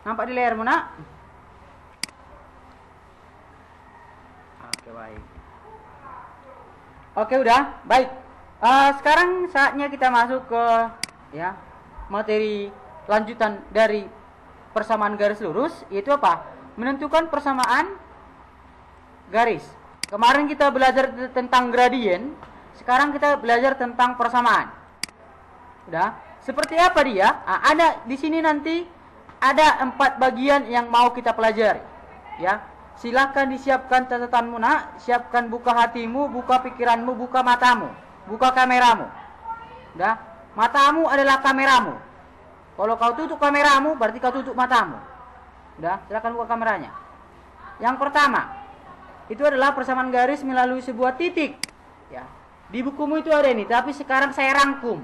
Nampak di layarmu, nak? Oke, baik. Oke, udah. Baik. Sekarang saatnya kita masuk ke materi lanjutan dari persamaan garis lurus, yaitu apa? Menentukan persamaan garis. Kemarin kita belajar tentang gradien, sekarang kita belajar tentang persamaan. Udah? Seperti apa dia? Ada di sini nanti ada 4 bagian yang mau kita pelajari. Ya. Silakan disiapkan catatanmu, nak. Siapkan buka hatimu, buka pikiranmu, buka matamu, buka kameramu. Udah? Matamu adalah kameramu. Kalau kau tutup kameramu, berarti kau tutup matamu. Udah? Silakan buka kameranya. Yang pertama, itu adalah persamaan garis melalui sebuah titik. Ya. Di bukumu itu ada ini, tapi sekarang saya rangkum.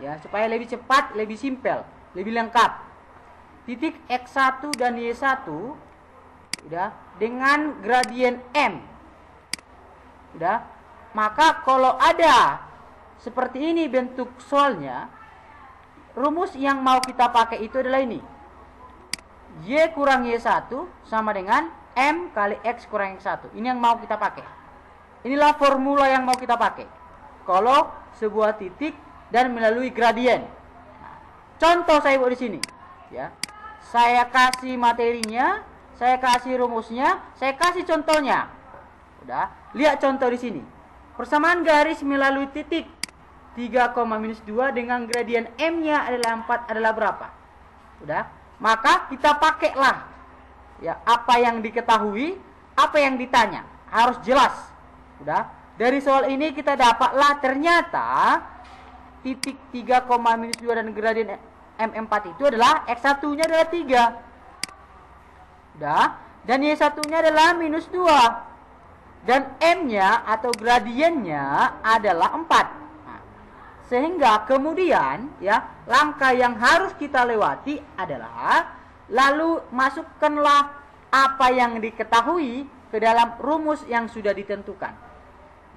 Ya, supaya lebih cepat, lebih simpel, lebih lengkap. Titik X1 dan Y1, udah, dengan gradien M. Udah. Maka kalau ada seperti ini bentuk soalnya, rumus yang mau kita pakai itu adalah ini. Y kurang Y1 sama dengan M kali X kurang X1. Ini yang mau kita pakai. Inilah formula yang mau kita pakai kalau sebuah titik dan melalui gradien. Nah, contoh saya buat di sini, ya. Saya kasih materinya, saya kasih rumusnya, saya kasih contohnya. Udah, lihat contoh di sini. Persamaan garis melalui titik 3,-2 dengan gradien M-nya adalah 4 adalah berapa? Udah, maka kita pakailah ya apa yang diketahui, apa yang ditanya, harus jelas. Udah, dari soal ini kita dapatlah ternyata titik 3,-2 dan gradien M4 itu adalah X1-nya adalah 3. Udah, dan Y1-nya adalah -2. Dan M-nya atau gradiennya adalah 4. Nah, sehingga kemudian ya, langkah yang harus kita lewati adalah lalu masukkanlah apa yang diketahui ke dalam rumus yang sudah ditentukan.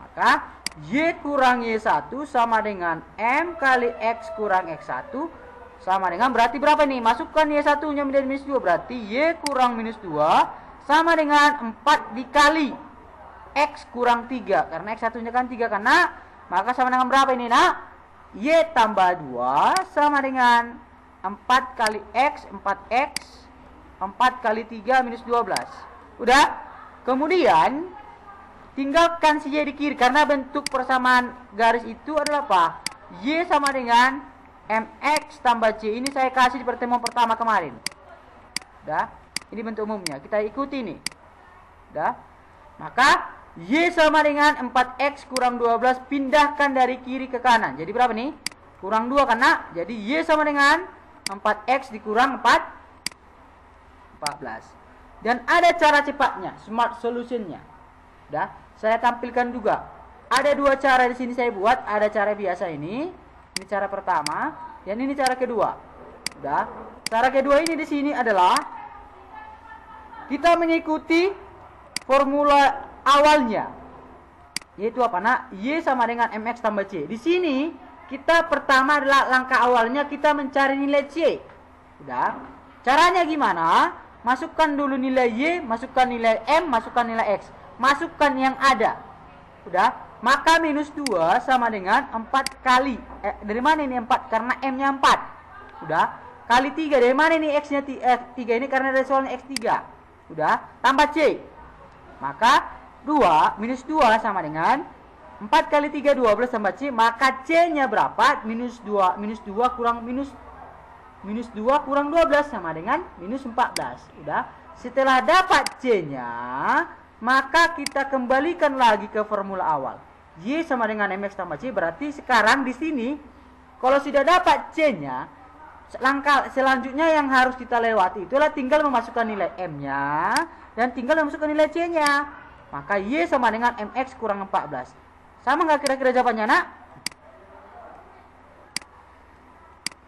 Maka Y kurang Y1 sama dengan M kali X kurang X1 sama dengan berarti berapa nih? Masukkan Y1-nya menjadi -2, berarti Y kurang -2 sama dengan 4 dikali X kurang 3. Karena X1-nya kan 3 kan, nak? Maka sama dengan berapa ini, nak? Y tambah 2 sama dengan 4 kali X, 4X 4 kali 3 -12. Udah? Kemudian tinggalkan si Y di kiri, karena bentuk persamaan garis itu adalah apa? Y sama dengan MX tambah C. Ini saya kasih di pertemuan pertama kemarin. Udah? Ini bentuk umumnya. Kita ikuti ini. Udah? Maka Y sama dengan 4X kurang 12. Pindahkan dari kiri ke kanan. Jadi berapa nih? Kurang 2 kan, nak? Jadi Y sama dengan 4X dikurang 14. Dan ada cara cepatnya, smart solutionnya. Udah? Saya tampilkan juga. Ada 2 cara di sini saya buat. Ada cara biasa ini. Ini cara pertama, dan ini cara kedua. Udah. Cara kedua ini di sini adalah kita mengikuti formula awalnya. Yaitu apa, nak? Y sama dengan MX tambah C. Di sini kita pertama adalah langkah awalnya kita mencari nilai C. Udah. Caranya gimana? Masukkan dulu nilai Y, masukkan nilai M, masukkan nilai X. Masukkan yang ada. Udah. Maka -2 sama dengan 4 kali. Dari mana ini 4? Karena M-nya 4. Udah. Kali 3. Dari mana ini X-nya 3 ini? Karena dari soalnya X3. Udah. Tambah C. Maka -2 sama dengan 4 kali 3, 12 tambah C. Maka C-nya berapa? -2 kurang -2 kurang 12 sama dengan -14. Udah. Setelah dapat C-nya, maka kita kembalikan lagi ke formula awal. Y sama dengan MX tambah C. Berarti sekarang di sini kalau sudah dapat C-nya, langkah selanjutnya yang harus kita lewati itulah tinggal memasukkan nilai M-nya dan tinggal memasukkan nilai C-nya. Maka Y sama dengan MX kurang 14. Sama nggak kira-kira jawabannya, nak?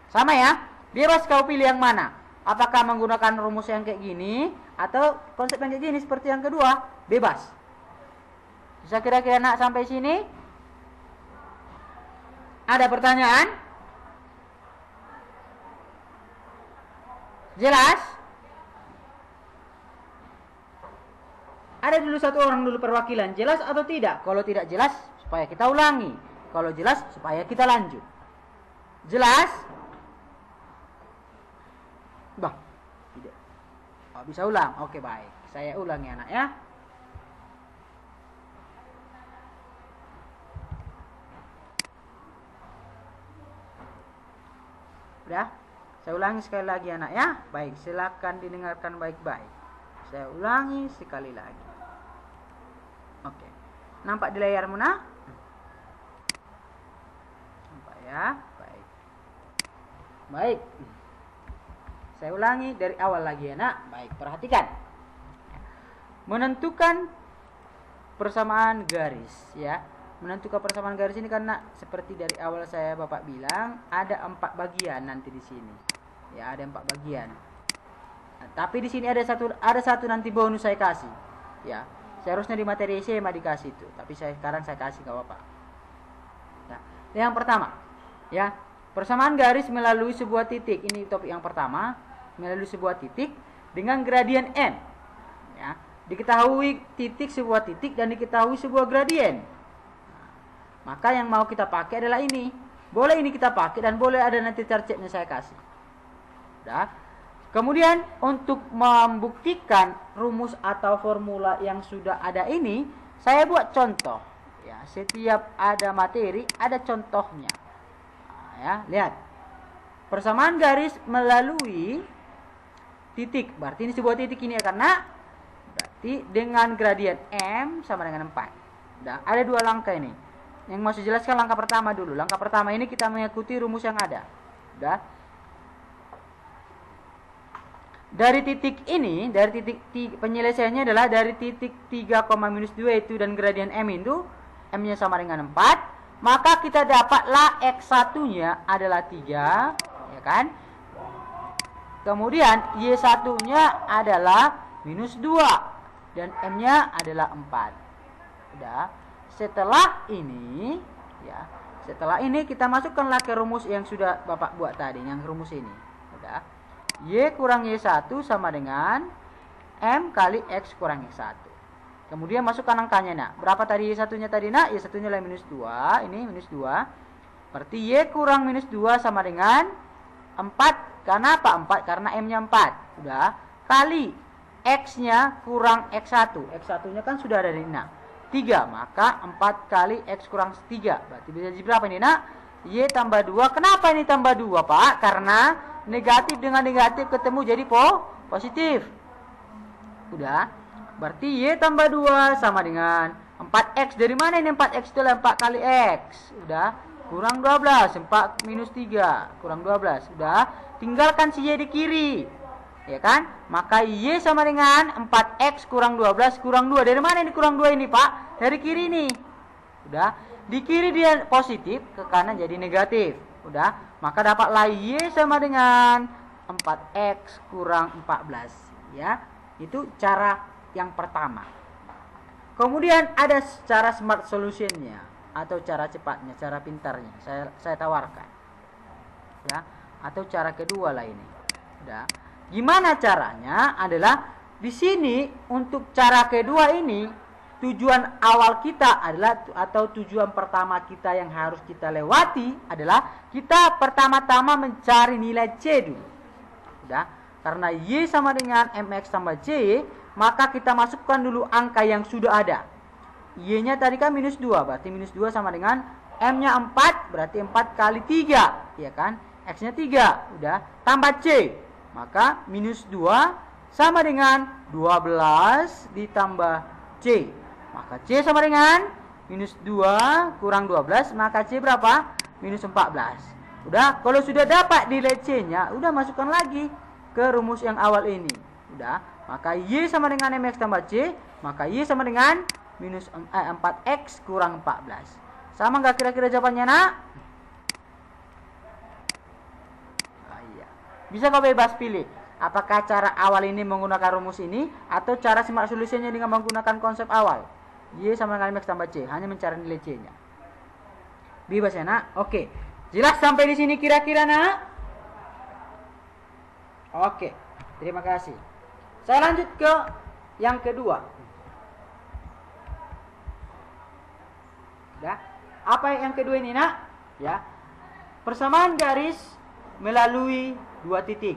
Sama ya? Bebas kau pilih yang mana. Apakah menggunakan rumus yang kayak gini atau konsep yang kayak gini seperti yang kedua? Bebas. Bisa kira-kira, nak, sampai sini? Ada pertanyaan? Jelas? ada dulu satu orang dulu perwakilan. Jelas atau tidak? Kalau tidak jelas, supaya kita ulangi. Kalau jelas, supaya kita lanjut. Jelas? Bah, tidak. Oh, bisa ulang? Oke, baik. Saya ulangi anak ya. Udah? Saya ulangi sekali lagi anak ya. Baik, silakan didengarkan baik-baik. Saya ulangi sekali lagi. Oke. Nampak di layarmu nak? Nampak ya? Baik. Baik. Saya ulangi dari awal lagi ya nak. Baik, perhatikan. Menentukan persamaan garis ya. Menentukan persamaan garis ini karena seperti dari awal saya Bapak bilang ada 4 bagian nanti di sini. Ya, ada 4 bagian. Nah, tapi di sini ada satu nanti bonus saya kasih. Ya, seharusnya di materi SMA dikasih itu, tapi sekarang saya kasih ke Bapak. Nah, yang pertama, ya, persamaan garis melalui sebuah titik. Ini topik yang pertama, melalui sebuah titik dengan gradien M. Ya, diketahui titik sebuah titik dan diketahui sebuah gradien. Maka yang mau kita pakai adalah ini. Boleh ini kita pakai dan boleh ada nanti tercetnya saya kasih. Udah. Kemudian untuk membuktikan rumus atau formula yang sudah ada ini, saya buat contoh. Ya, setiap ada materi ada contohnya. Nah, ya, lihat. Persamaan garis melalui titik. Berarti ini sebuah titik ini ya, karena berarti dengan gradien M sama dengan 4. Udah, ada 2 langkah ini. Yang mau saya jelaskan langkah pertama dulu. Langkah pertama ini kita mengikuti rumus yang ada. Udah. Dari titik ini, dari titik penyelesaiannya adalah dari titik 3,-2 itu dan gradien M itu M-nya sama dengan 4, maka kita dapatlah X1-nya adalah 3, ya kan? Kemudian Y1-nya adalah -2 dan M-nya adalah 4. Udah. Setelah ini, ya, setelah ini kita masukkanlah ke rumus yang sudah Bapak buat tadi, yang rumus ini. Udah. Y kurang Y1 sama dengan M kali X kurang X1. Kemudian masukkan angkanya nak. Berapa tadi Y1-nya tadi nak? Y1-nya adalah -2, ini -2. Berarti Y kurang -2 sama dengan 4. Karena apa? 4 karena M-nya 4. Udah. Kali X-nya kurang X1. X1-nya kan sudah ada di nak. 3, maka 4 kali X kurang 3. Berarti bisa jadi berapa ini nak? Y tambah 2. Kenapa ini tambah 2 Pak? Karena negatif dengan negatif ketemu jadi positif. Udah. Berarti Y tambah 2 sama dengan 4X. Dari mana ini 4X? Itu adalah 4 kali X. Udah. Kurang 12. 4 minus 3. Kurang 12. Udah. Tinggalkan si Y di kiri. Ya kan? Maka Y sama dengan 4X kurang 12 kurang 2. Dari mana ini kurang 2 ini Pak? Dari kiri nih. Udah. Di kiri dia positif, ke kanan jadi negatif. Udah. Maka dapatlah Y sama dengan 4X kurang 14. Ya. Itu cara yang pertama. Kemudian ada cara smart solutionnya atau cara cepatnya, cara pintarnya. Saya tawarkan. Ya. Atau cara kedua lah ini. Udah. Gimana caranya? Adalah di sini untuk cara kedua ini tujuan awal kita adalah atau tujuan pertama kita yang harus kita lewati adalah kita pertama-tama mencari nilai C dulu. Udah? Karena Y sama dengan MX tambah C, maka kita masukkan dulu angka yang sudah ada. Y-nya tadi kan -2, berarti -2 sama dengan M-nya 4, berarti 4 kali 3, ya kan? X-nya 3, udah. Tambah C. Maka -2 sama dengan 12 ditambah C. Maka C sama dengan -2 kurang 12. Maka C berapa? -14. Udah, kalau sudah dapat nilai C-nya, udah masukkan lagi ke rumus yang awal ini. Udah, maka Y sama dengan MX tambah C. Maka Y sama dengan 4X kurang 14. Sama nggak kira-kira jawabannya nak? Bisa kau bebas pilih. Apakah cara awal ini menggunakan rumus ini atau cara smart solutionnya dengan menggunakan konsep awal. Y sama dengan MX tambah C, hanya mencari nilai C-nya. Bebas ya nak? Oke. Jelas sampai di sini kira-kira nak? Oke. Terima kasih. Saya lanjut ke yang kedua. Ya. Apa yang kedua ini nak? Ya. Persamaan garis melalui dua titik.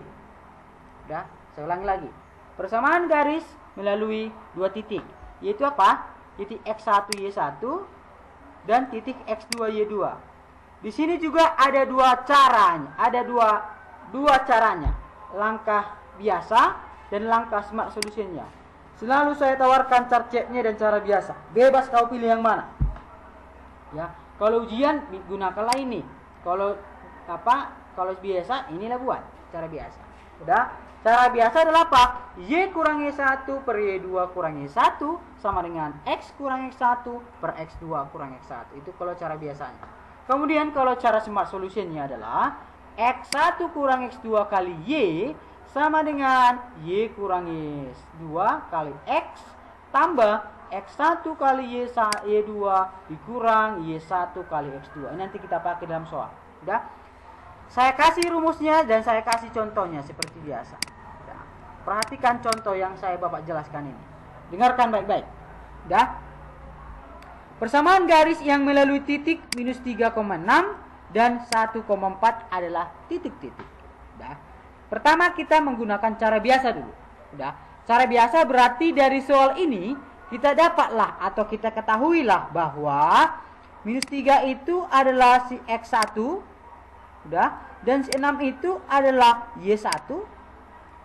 Ya, saya ulangi lagi. Persamaan garis melalui dua titik. Yaitu apa? Titik X1 Y1 dan titik X2 Y2. Di sini juga ada dua caranya. Ada dua caranya. Langkah biasa dan langkah smart solutionnya. Selalu saya tawarkan cara ceknya dan cara biasa. Bebas kau pilih yang mana. Ya, kalau ujian gunakanlah ini. Kalau kalau biasa inilah buat cara biasa. Udah? Cara biasa adalah apa? Y kurang Y1 per Y2 kurang Y1 sama dengan X kurang X1 per X2 kurang X1. Itu kalau cara biasanya. Kemudian kalau cara smart solutionnya adalah X1 kurang X2 kali Y sama dengan Y kurang Y2 kali X tambah X1 kali Y2 dikurang Y1 kali X2. Ini nanti kita pakai dalam soal. Udah? Saya kasih rumusnya dan saya kasih contohnya seperti biasa. Udah. Perhatikan contoh yang saya Bapak jelaskan ini. Dengarkan baik-baik. Udah? Persamaan garis yang melalui titik minus 3,6 dan 1,4 adalah titik-titik. Udah? Pertama kita menggunakan cara biasa dulu. Udah? Cara biasa berarti dari soal ini kita dapatlah atau kita ketahuilah bahwa minus 3 itu adalah si X1. Udah? Dan si 6 itu adalah Y1.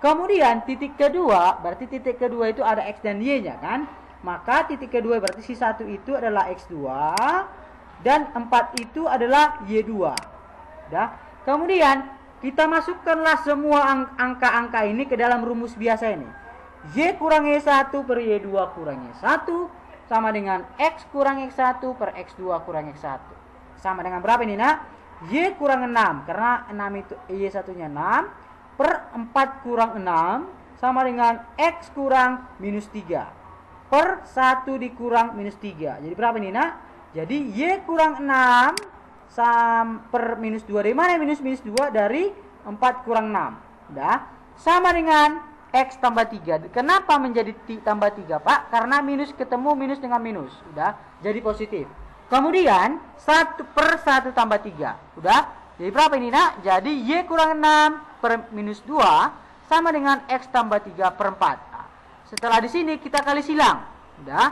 Kemudian titik kedua, berarti titik kedua itu ada X dan Y-nya kan? Maka titik kedua berarti si 1 itu adalah X2 dan 4 itu adalah Y2. Udah? Kemudian kita masukkanlah semua angka-angka ini ke dalam rumus biasa ini. Y kurang Y1 per Y2 kurang Y1 sama dengan X kurang X1 per X2 kurang X1. Sama dengan berapa ini nak? Y kurang 6, karena 6 itu Y1-nya 6, per 4 kurang 6, sama dengan X kurang minus 3, per 1 dikurang minus 3. Jadi berapa ini nak? Jadi Y kurang 6 per minus 2. Dari mana minus 2? Dari 4 kurang 6. Udah? Sama dengan X tambah 3. Kenapa menjadi tambah 3 Pak? Karena minus ketemu minus dengan minus. Udah? Jadi positif. Kemudian 1 per 1 tambah 3. Udah? Jadi berapa ini nak? Jadi Y kurang 6 per minus 2 sama dengan X tambah 3 per 4. Nah, setelah di sini kita kali silang. Udah?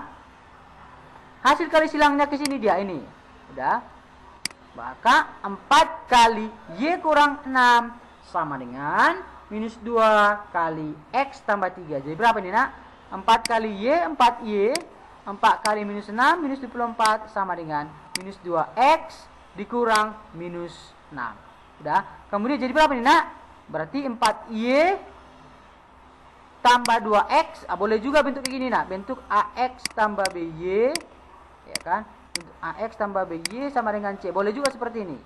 Hasil kali silangnya ke sini dia ini. Udah? Maka 4 kali Y kurang 6 sama dengan minus 2 kali X tambah 3. Jadi berapa ini nak? 4 kali Y, 4Y. 4 kali minus 6, minus 24 sama dengan minus 2X dikurang minus 6. Udah? Kemudian jadi berapa nih nak? Berarti 4Y tambah 2X. Boleh juga bentuk kayak gini nak. Bentuk AX tambah BY. Ya kan? Bentuk AX tambah BY sama dengan C. Boleh juga seperti ini.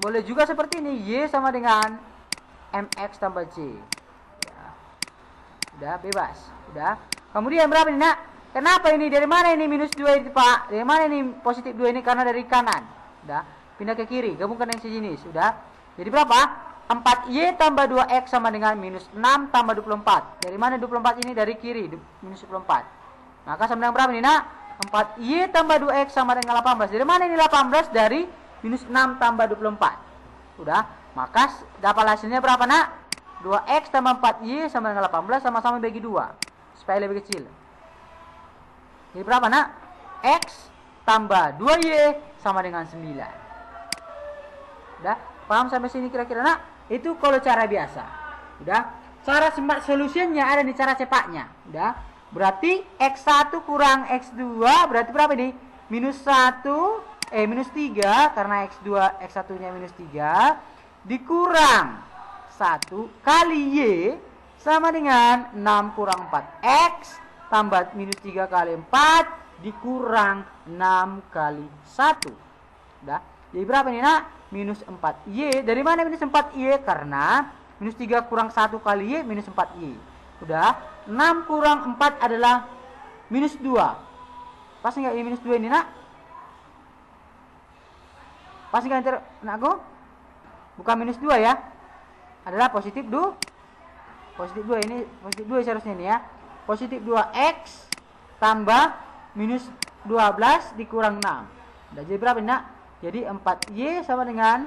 Boleh juga seperti ini. Y sama dengan MX tambah C. Ya. Udah bebas. Udah. Kemudian berapa nih nak? Kenapa ini? Dari mana ini minus 2 itu Pak? Dari mana ini positif 2 ini? Karena dari kanan. Udah. Pindah ke kiri. Gabungkan yang sejenis. Udah. Jadi berapa? 4Y tambah 2X sama dengan minus 6 tambah 24. Dari mana 24 ini? Dari kiri. Minus 24. Maka sama dengan berapa ini nak? 4Y tambah 2X sama dengan 18. Dari mana ini 18? Dari minus 6 tambah 24. Udah. Maka dapat hasilnya berapa nak? 2X tambah 4Y sama dengan 18 sama-sama bagi 2. Supaya lebih kecil. Jadi berapa nak? X tambah 2Y sama dengan 9. Udah? Paham sampai sini kira-kira nak? Itu kalau cara biasa. Udah? Cara smart solutionnya ada di cara cepatnya. Udah? Berarti X1 kurang X2 berarti berapa nih? Minus 3 karena X1 nya minus 3 dikurang 1 kali Y sama dengan 6 kurang 4X tambah minus 3 kali 4 dikurang 6 kali 1. Udah? Jadi berapa nih nak? Minus 4Y. Dari mana minus 4Y? Karena minus 3 kurang 1 kali Y minus 4Y. Udah? 6 kurang 4 adalah minus 2. Pas nggak ini minus 2 ini nak? Pas nggak nak go? Bukan minus 2 ya. Adalah positif 2. Positif 2 ini positif 2 seharusnya ini ya. Positif 2X tambah minus 12 dikurang 6. Udah jadi berapa ini nak? Jadi 4Y sama dengan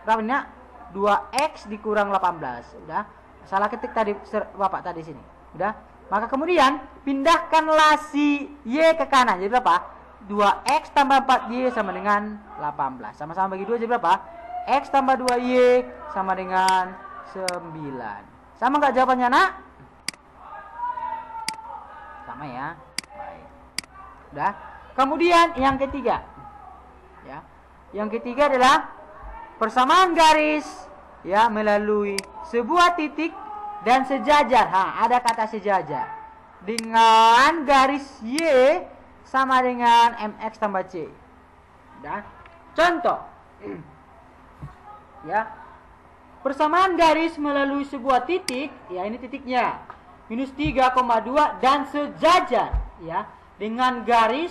berapa ini nak? 2X dikurang 18. Udah. Salah ketik tadi Bapak tadi sini. Udah. Maka kemudian pindahkanlah si Y ke kanan. Jadi berapa? 2X tambah 4Y sama dengan 18. Sama-sama bagi 2 jadi berapa? X tambah 2Y sama dengan 9. Sama nggak jawabannya nak? Sama ya. Baik. Udah. Kemudian yang ketiga. Ya. Yang ketiga adalah persamaan garis ya melalui sebuah titik dan sejajar. Ada kata sejajar. Dengan garis Y sama dengan MX tambah C. Udah. Contoh. Ya. Persamaan garis melalui sebuah titik, ya ini titiknya. Minus 3,2 dan sejajar, ya. Dengan garis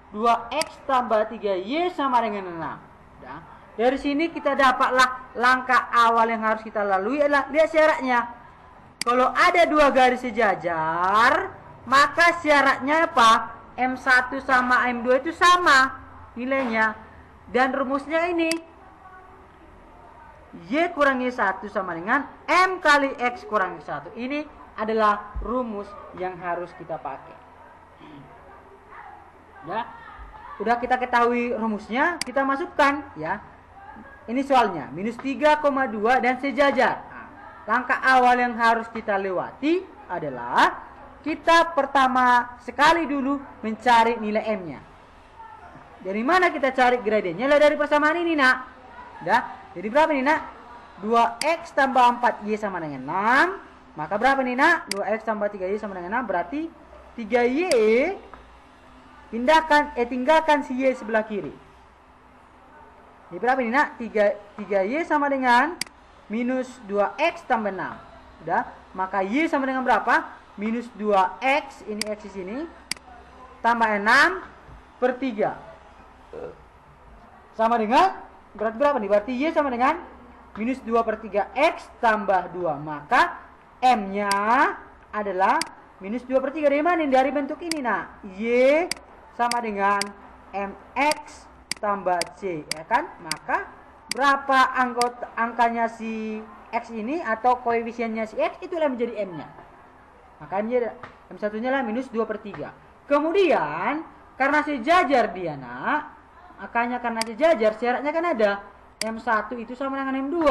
2X tambah 3Y sama dengan 6. Udah. Dari sini kita dapatlah langkah awal yang harus kita lalui adalah lihat syaratnya. Kalau ada dua garis sejajar, maka syaratnya apa? M1 sama M2 itu sama nilainya. Dan rumusnya ini Y kurang Y1 sama dengan M kali X kurang Y1. Ini adalah rumus yang harus kita pakai. Ya. Udah kita ketahui rumusnya, kita masukkan ya. Ini soalnya minus 3,2 dan sejajar. Langkah awal yang harus kita lewati adalah kita pertama sekali dulu mencari nilai M-nya. Dari mana kita cari gradiennya? Lah dari persamaan ini nak. Udah. Jadi berapa nih nak? 2X tambah 4Y sama dengan 6. Maka berapa nih nak? 2X tambah 3Y sama dengan 6. Berarti 3Y tinggalkan si Y sebelah kiri. Ini berapa nih nak? 3Y sama dengan minus 2X tambah 6. Udah. Maka Y sama dengan berapa? Minus 2X. Ini X di sini. Tambah 6 per 3. Sama dengan berarti berapa nih? Berarti Y sama dengan minus 2 per 3X tambah 2. Maka M-nya adalah minus 2 per 3. Dari mana? Dari bentuk ini nak. Y sama dengan MX tambah C. Ya kan? Maka berapa angkanya si X ini atau koefisiennya si X, itulah menjadi M-nya. Maka M1 nya lah minus 2 per 3. Kemudian karena sejajar dia nak, makanya karena sejajar syaratnya kan ada M1 itu sama dengan M2.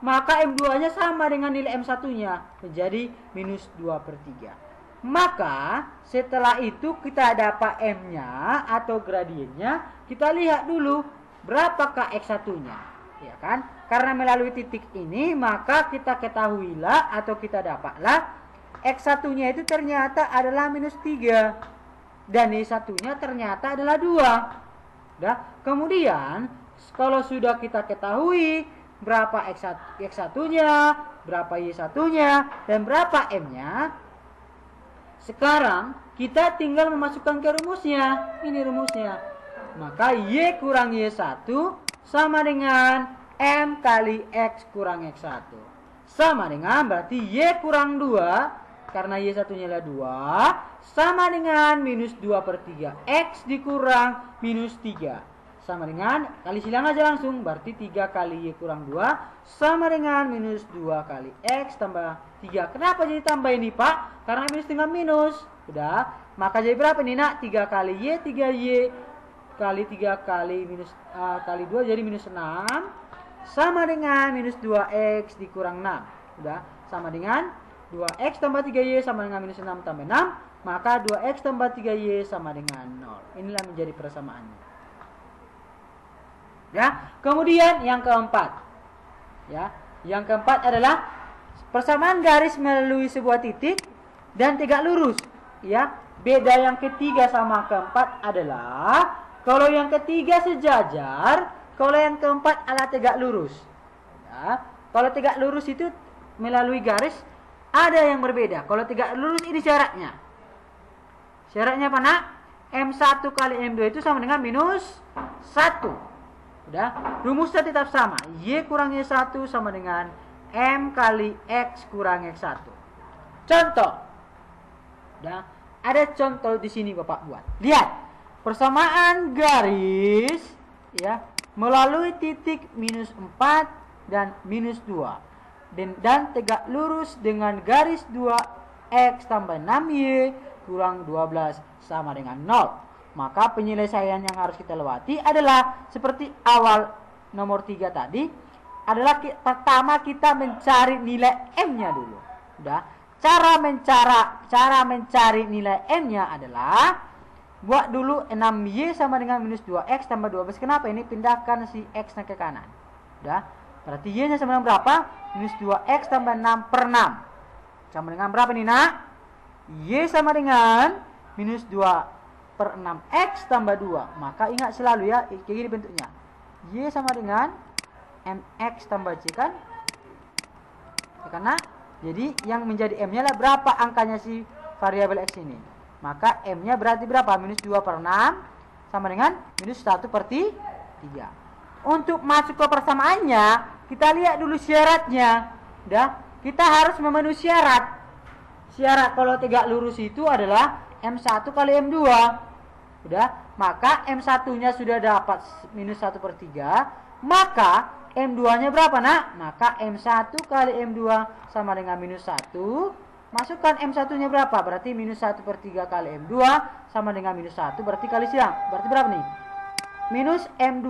Maka M2 nya sama dengan nilai M1 nya, menjadi minus 2 per 3. Maka setelah itu kita dapat M nya atau gradiennya. Kita lihat dulu berapakah X1 nya, ya kan? Karena melalui titik ini maka kita ketahuilah atau kita dapatlah X1 nya itu ternyata adalah minus 3 dan Y1 nya ternyata adalah 2. Nah, kemudian kalau sudah kita ketahui berapa X1-nya, berapa Y1-nya, dan berapa M-nya, sekarang kita tinggal memasukkan ke rumusnya. Ini rumusnya. Maka Y kurang Y1 sama dengan M kali X kurang X1. Sama dengan berarti Y kurang 2, karena Y1-nya adalah 2, sama dengan minus 2 per 3. X dikurang minus 3. Sama dengan, kali silang aja langsung, berarti 3 kali Y kurang 2 sama dengan minus 2 kali X tambah 3. Kenapa jadi tambah ini Pak? Karena minus tinggal minus. Udah, maka jadi berapa nih nak? 3 kali Y, 3Y kali 3 kali minus kali 2 jadi minus 6 sama dengan minus 2X dikurang 6. Udah, sama dengan 2X tambah 3Y sama dengan minus 6 tambah 6. Maka 2X tambah 3Y sama dengan 0. Inilah menjadi persamaannya. Ya, kemudian yang keempat. Ya, yang keempat adalah persamaan garis melalui sebuah titik dan tegak lurus. Ya, beda yang ketiga sama keempat adalah kalau yang ketiga sejajar, kalau yang keempat adalah tegak lurus. Ya, kalau tegak lurus itu melalui garis ada yang berbeda. Kalau tegak lurus ini syaratnya. Syaratnya apa nak? M1 kali M2 itu sama dengan minus 1. Udah, rumusnya tetap sama. Y kurang Y1 sama dengan M kali X kurang X1. Contoh. Udah, ada contoh di sini Bapak buat. Lihat. persamaan garis ya melalui titik minus 4 dan minus 2 dan tegak lurus dengan garis 2x tambah 6y kurang 12 sama dengan 0. Maka penyelesaian yang harus kita lewati adalah seperti awal nomor 3 tadi, adalah pertama kita mencari nilai m-nya dulu. Udah. Cara mencari nilai m-nya adalah buat dulu 6y sama dengan minus 2x tambah 12. Kenapa? Ini pindahkan si x-nya ke kanan. Udah. Berarti y-nya sama dengan berapa? Minus 2x tambah 6 per 6. Sama dengan berapa nih, nak? Y sama dengan minus 2 per 6x tambah 2. Maka ingat selalu ya, kayak gini bentuknya. Y sama dengan mx tambah c kan? Ya, karena jadi yang menjadi m-nya lah berapa angkanya si variabel x ini. Maka m-nya berarti berapa? Minus 2 per 6 sama dengan minus 1 per 3. Untuk masuk ke persamaannya, kita lihat dulu syaratnya. Udah, kita harus memenuhi syarat. Syarat kalau tegak lurus itu adalah M1 kali M2. Udah, maka M1-nya sudah dapat minus 1 per 3. Maka M2-nya berapa, nak? Maka M1 kali M2 sama dengan minus 1. Masukkan M1-nya berapa? Berarti minus 1 per 3 kali M2 sama dengan minus 1. Berarti kali silang. Berarti berapa nih? Minus M2.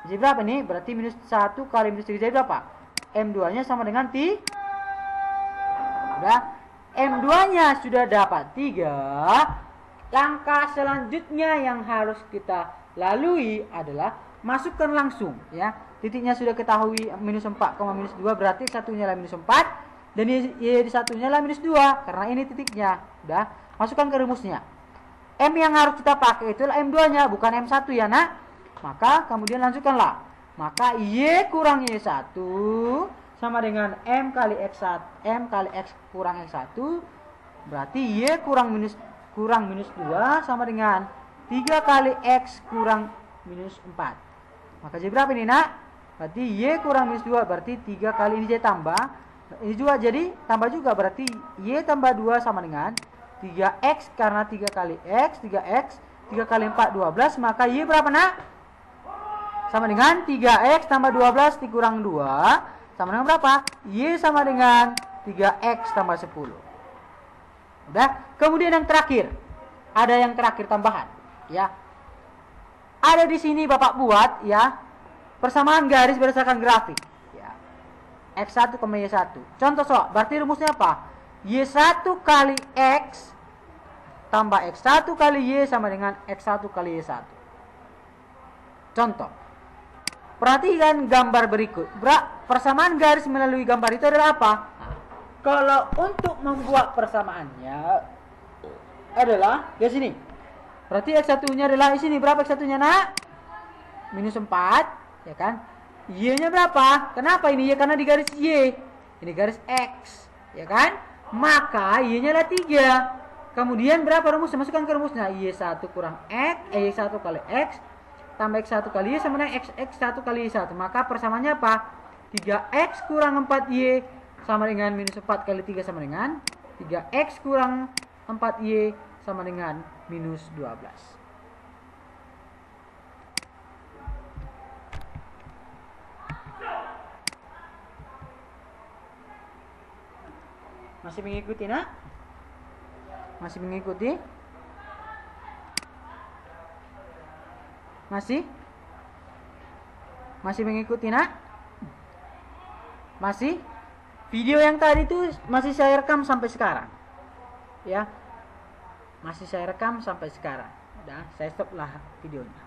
Jadi berapa nih? Berarti minus 1 kali minus 3. Jadi berapa? M2-nya sama dengan T. Udah. M2-nya sudah dapat 3. Langkah selanjutnya yang harus kita lalui adalah masukkan langsung ya. Titiknya sudah ketahui minus 4, minus 2 berarti satunya lah minus 4 dan y di satunya lah minus 2 karena ini titiknya. Udah, masukkan ke rumusnya. M yang harus kita pakai itulah M2-nya bukan M1 ya, nak. Maka kemudian lanjutkanlah. Maka y kurang y1 sama dengan M kali X1, M kali X kurang X1 berarti Y kurang minus 2 sama dengan 3 kali X kurang minus 4. Maka jadi berapa ini, nak? Berarti Y kurang minus 2 berarti 3 kali ini jadi tambah. Ini juga jadi tambah juga berarti Y tambah 2 sama dengan 3X karena 3 kali X, 3X, 3 kali 4, 12. Maka Y berapa, nak? Sama dengan 3X tambah 12 dikurang 2 sama dengan berapa? Y sama dengan 3x tambah 10. Udah. Kemudian yang terakhir. Ada yang terakhir tambahan. Ya. Ada di sini Bapak buat ya. Persamaan garis berdasarkan grafik. Ya. X1, Y1. Contoh soal. Berarti rumusnya apa? Y1 kali X tambah X1 kali Y sama dengan X1 kali Y1. Contoh. Perhatikan gambar berikut. Persamaan garis melalui gambar itu adalah apa? Nah, kalau untuk membuat persamaannya adalah di sini. Berarti X1-nya adalah di sini. Berapa X1-nya, nak? Minus 4, ya kan? Y-nya berapa? Kenapa ini Y? Karena di garis Y. Ini garis X, ya kan? Maka Y-nya adalah 3. Kemudian berapa rumusnya? Masukkan ke rumusnya. Y1 kurang X, Y1 kali X tambah X1 kali Y sama dengan X1 kali Y1. Maka persamaannya apa? 3X kurang 4Y sama dengan minus 4 kali 3 sama dengan 3X kurang 4Y sama dengan minus 12. Masih mengikuti, nak? Masih mengikuti? Masih mengikuti, nak? Masih? Video yang tadi itu masih saya rekam sampai sekarang. Ya. Masih saya rekam sampai sekarang. Udah, saya stop lah videonya.